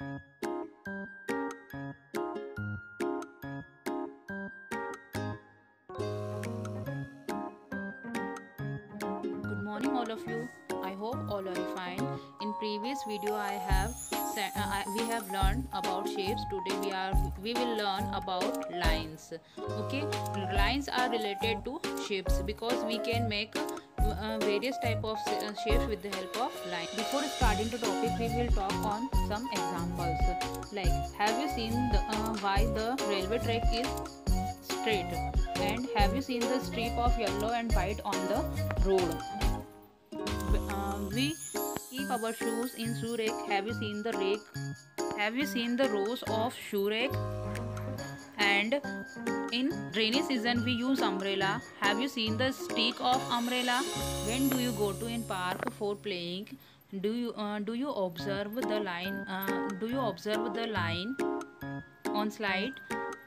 Good morning, all of you. I hope all are fine. In previous video, we have learned about shapes. Today we will learn about lines. Okay, lines are related to shapes because we can make various type of shapes with the help of line. Before starting the topic, we will talk on some examples. Like, have you seen why the railway track is straight? And have you seen the strip of yellow and white on the road? We keep our shoes in shoe rack. Have you seen the rake? Have you seen the rows of shoe rack? And in rainy season we use umbrella. Have you seen the stick of umbrella? When do you go to in park for playing? Do you observe the line? Do you observe the line on slide?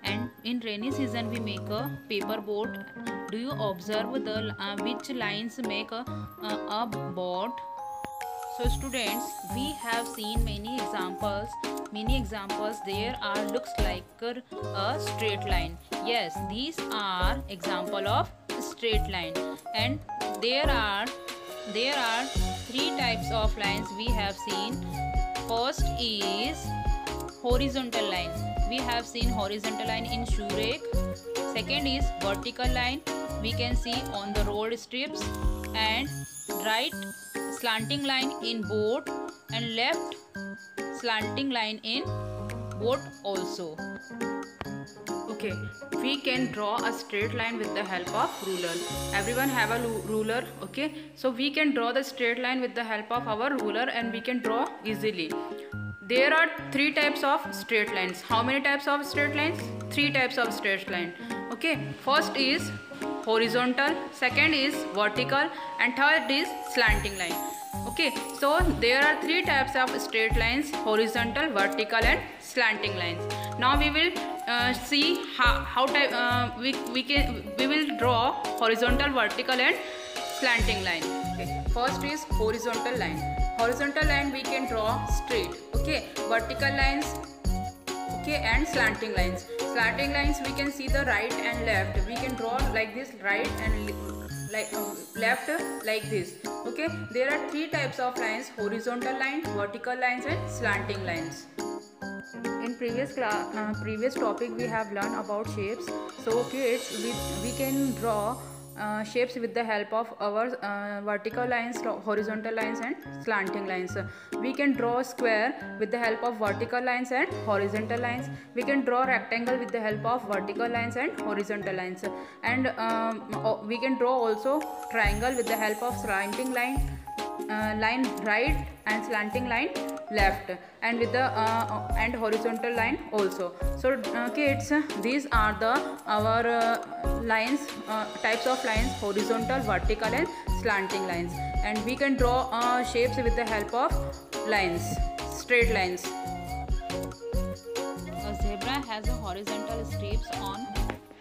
And in rainy season we make a paper boat. Do you observe the which lines make a boat? So students, we have seen many examples. There are looks like a straight line. Yes, these are example of straight line. And there are three types of lines we have seen. First is horizontal line. We have seen horizontal line in shoe rack. Second is vertical line. We can see on the road strips. And right slanting line in boat, and left slanting line in boat also. Okay, we can draw a straight line with the help of ruler. Everyone have a ruler. Okay, so we can draw the straight line with the help of our ruler, and we can draw easily. There are three types of straight lines. How many types of straight lines? Three types of straight line. Okay, first is horizontal, second is vertical, and third is slanting line. Okay, so there are three types of straight lines: horizontal, vertical, and slanting lines. Now we will see we will draw horizontal, vertical, and slanting line. Okay, first is horizontal line. Horizontal line we can draw straight. Okay, vertical lines, okay, and slanting lines. Slanting lines we can see the right and left. We can draw like this, right and left like this. Okay, there are three types of lines: horizontal line, vertical lines, and slanting lines. In previous topic we have learned about shapes. So kids, we can draw shapes with the help of our vertical lines, horizontal lines, and slanting lines. We can draw a square with the help of vertical lines and horizontal lines. We can draw rectangle with the help of vertical lines and horizontal lines. And we can draw also triangle with the help of slanting line right, and slanting line left, and with the and horizontal line also. So kids, these are the our lines, types of lines: horizontal, vertical, and slanting lines. And we can draw shapes with the help of lines, straight lines. A zebra has a horizontal strips on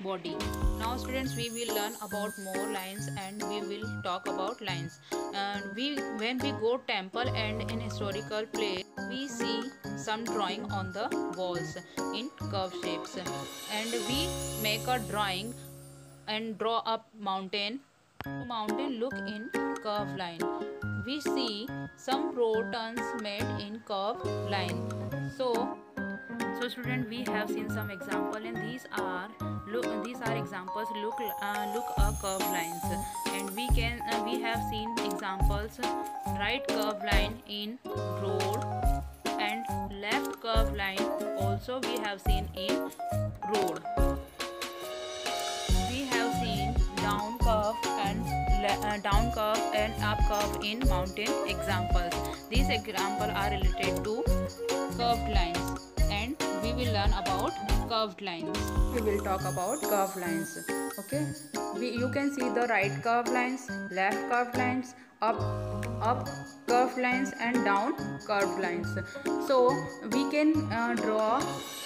body. Now students, we will learn about more lines, and we will talk about lines. And when we go temple and in historical place, we see some drawing on the walls in curve shapes, and we make a drawing and draw up mountain. Mountain look in curve line. We see some road turns made in curve line. So student, we have seen some example, and these are examples look a curve lines. And we have seen examples: right curve line in road, and left curve line also we have seen in road. We have seen down curve and up curve in mountain examples. These examples are related to curved lines, and we will learn about curved lines. We will talk about curved lines. Okay, you can see the right curved lines, left curved lines, up curved lines, and down curved lines. So we can draw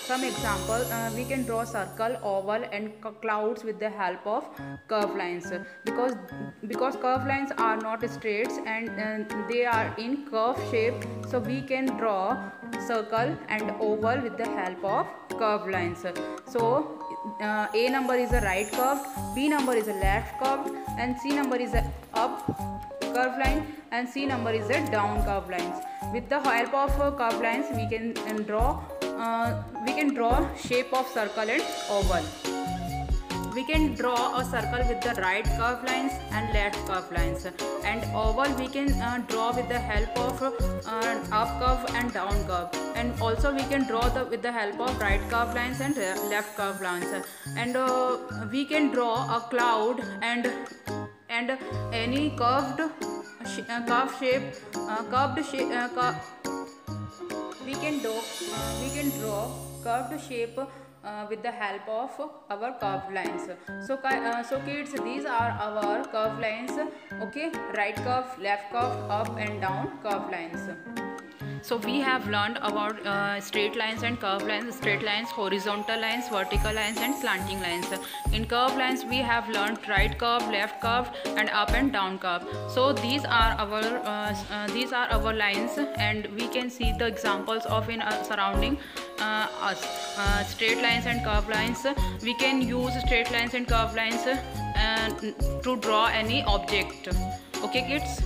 some example, we can draw circle, oval and clouds with the help of curved lines, because curved lines are not straight and they are in curve shape, so we can draw circle and oval with the help of curved lines. So A number is a right curved, B number is a left curved, and C number is a up curved line, and C number is a down curved lines. With the help of curved lines, we can draw shape of circle and oval. We can draw a circle with the right curved lines and left curved lines, and oval we can draw with the help of up curve and down curve, and also we can draw with the help of right curved lines and left curved lines, and we can draw a cloud and any curved shape. We can draw curved shape with the help of our curved lines. So kids, these are our curved lines. Okay, right curve, left curve, up and down curved lines. So we have learned about straight lines and curved lines, straight lines, horizontal lines, vertical lines and slanting lines. In curved lines we have learned right curve, left curve and up and down curve. So these are our lines, and we can see the examples of in surrounding us. Straight lines and curved lines, we can use straight lines and curved lines to draw any object. Okay kids.